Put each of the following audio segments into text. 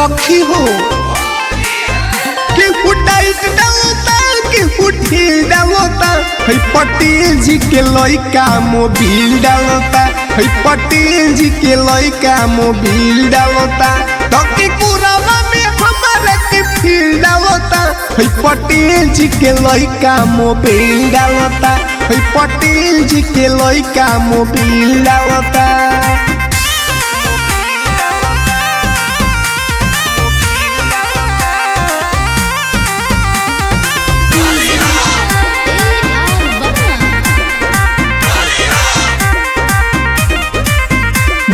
सखी हो के टाइट डालता के ढील डालता है पटेल जी के लइका मोबिल डालता है पटेल जी के लइका मोबिल डालता तके कुरावा में हमारा के फील डालता है पटेल जी के लइका मोबिल डालता है पटेल जी के लइका मोबिल डालता।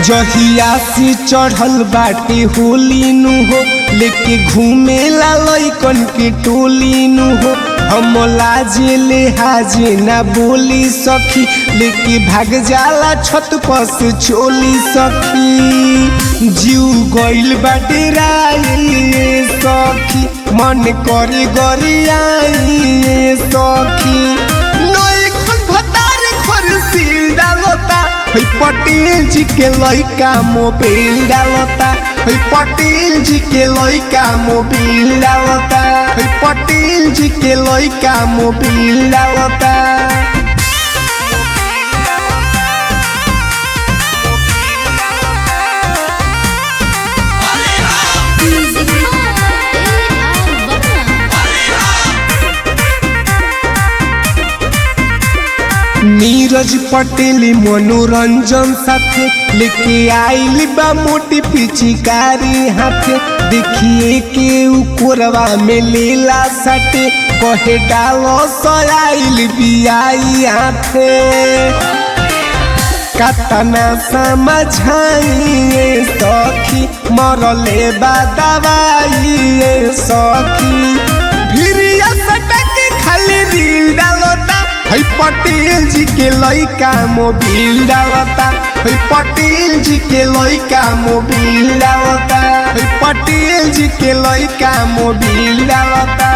जहिया से चढ़ल बाटे होली नु हो लेके घूमे ला लइकन के टोली नु हो हम लाजे ले हाजे ना बोली सखी लेके भाग जाला छत पर से चोली सखी जीव गइल बाटे राई सखी मन करे गरियाई सखी नई खन भतार घर सील डालता है पटेल जी के लइका मोबिल डालता है पटेल जी के लइका मोबिल डालता है पटेल जी के लइका मोबिल डालता। नीरज पटेल मनोरंजन साथे लेके आइल बा मोटी पिचकारी हाथे देखिए के कोरवा में लेला सटे कहे डालो सयाइल बियाई हाथे कतना समझाइए सखी मरले बा दवाई सखी भिरिया सटके खाली रील डालता है पटेल जी के लइका मोबिल डालता है पटेल जी के लइका मोबिल डालता है पटेल जी के लइका मोबिल डालता।